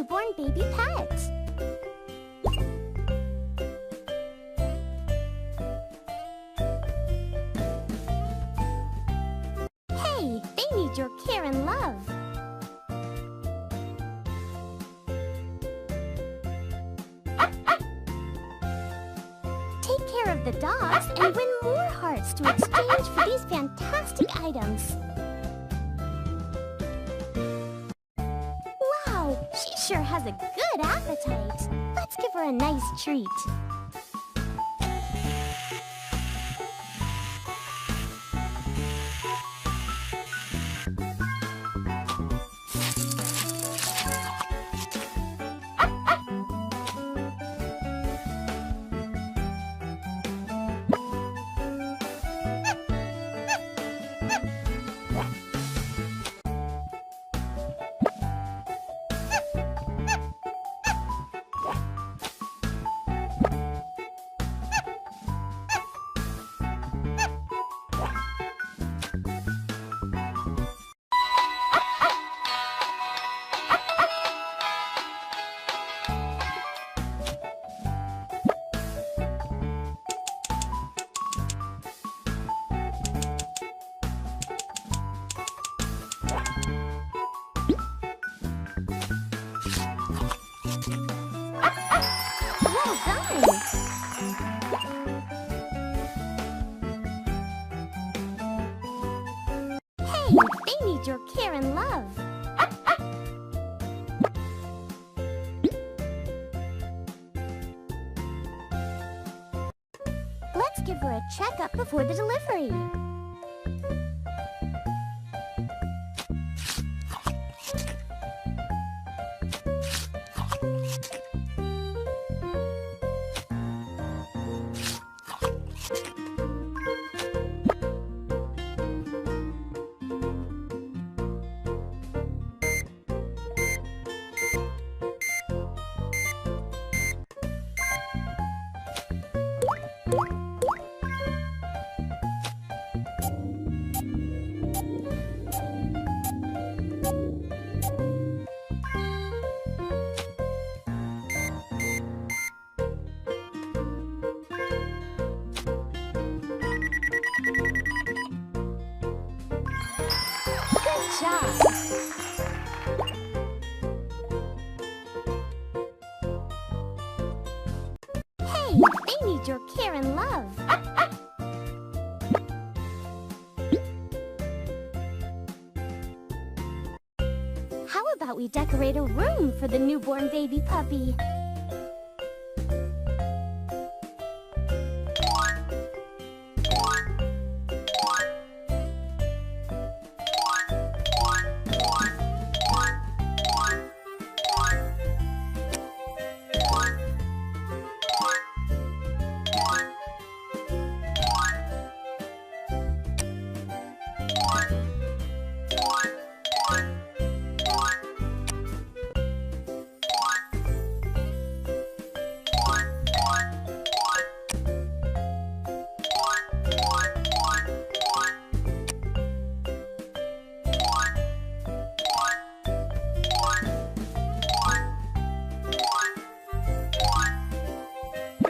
newborn baby pet. Hey, they need your care and love. Take care of the dogs and win more hearts to exchange for these fantastic items. Wow, she sure has a good appetite. Let's give her a nice treat. Well done! Hey, they need your care and love. Let's give her a checkup before the delivery. Good job! Hey, they need your care and love. How about we decorate a room for the newborn baby puppy?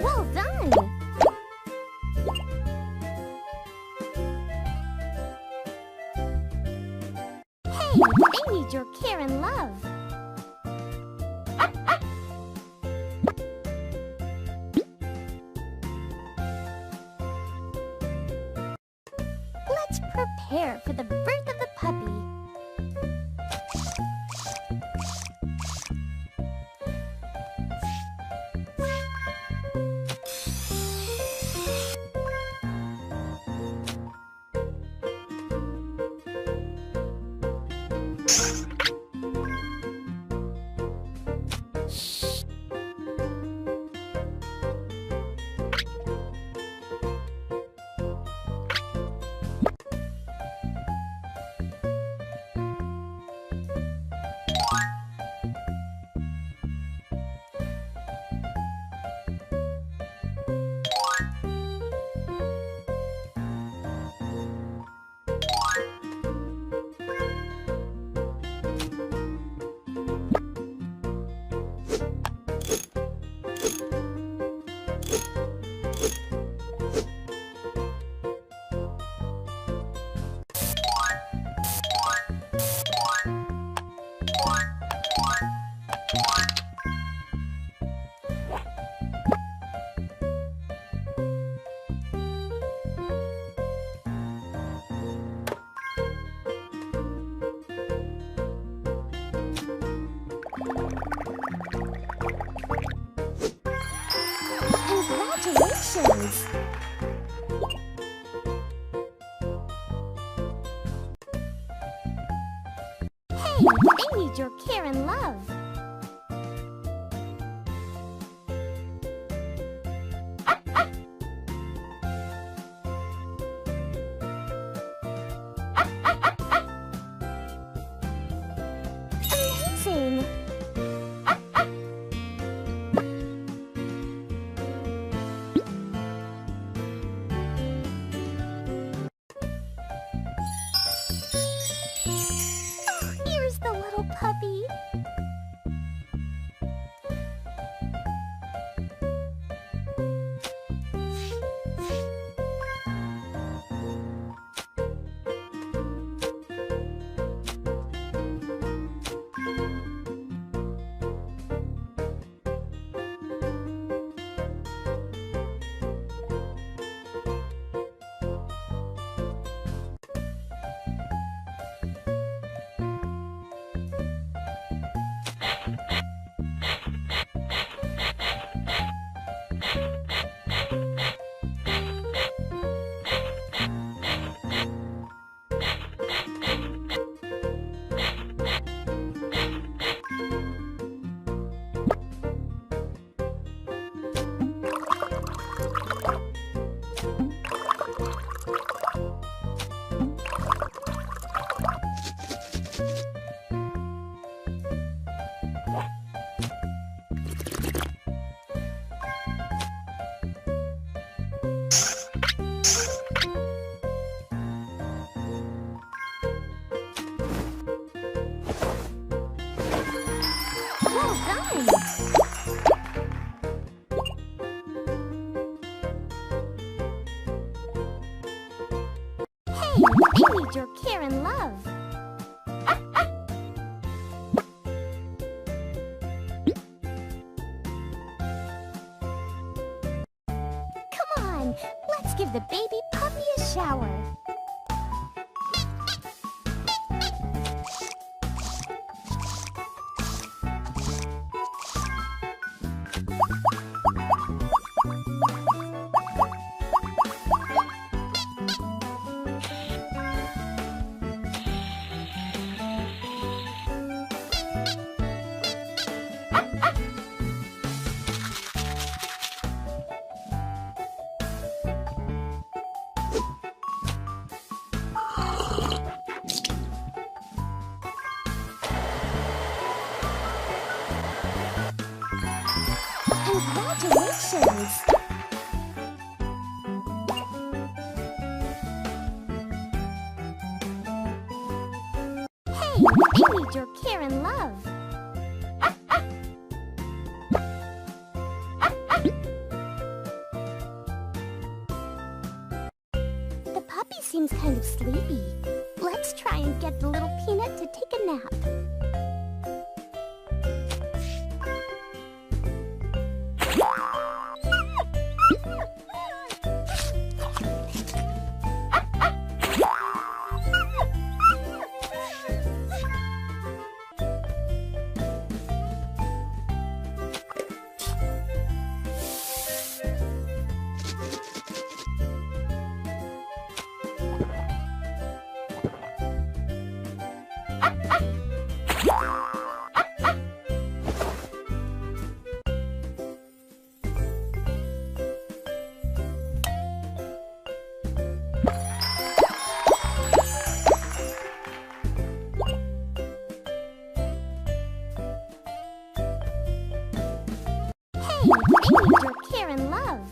Well done! Hey, they need your care and love. Let's prepare for the birth of the puppy. they need your care and love. Amazing! Oh, here's the little puppy. Well done! Hey, they need your care and love. Come on, let's give the baby puppy a shower. Congratulations! Hey, they need your care and love. The puppy seems kind of sleepy. Let's try and get the little peanut to take a nap. Hey, they need your care and love.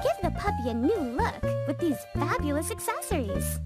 Give the puppy a new look with these fabulous accessories.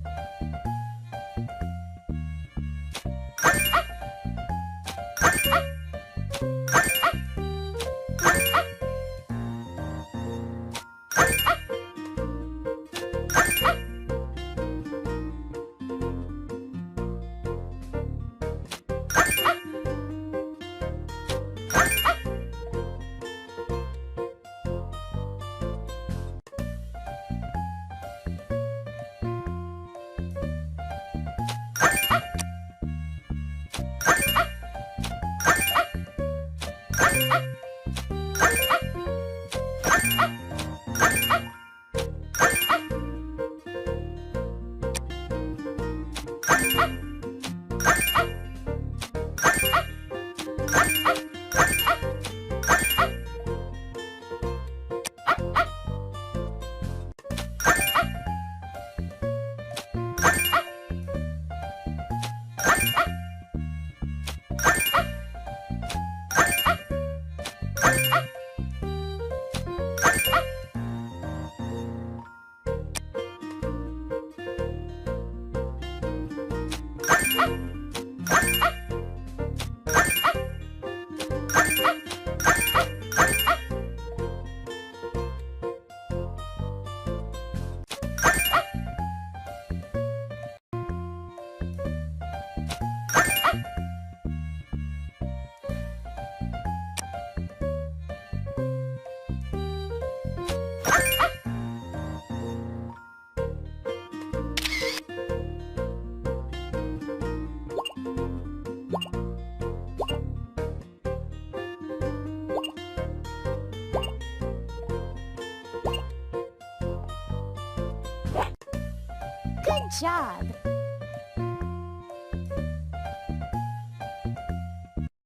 Good job.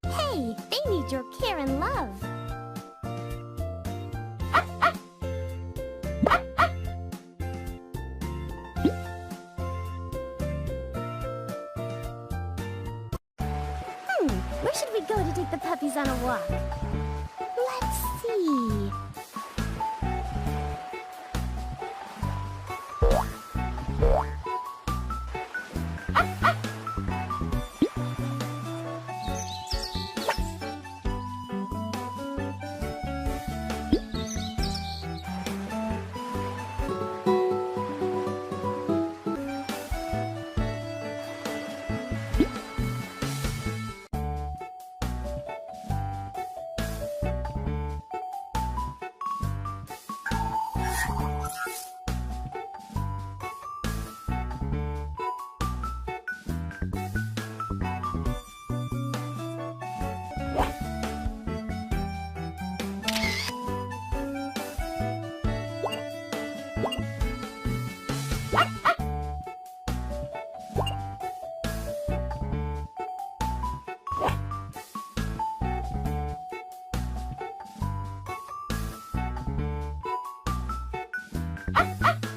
Hey, they need your care and love. Where should we go to take the puppies on a walk? Let's see. Ah!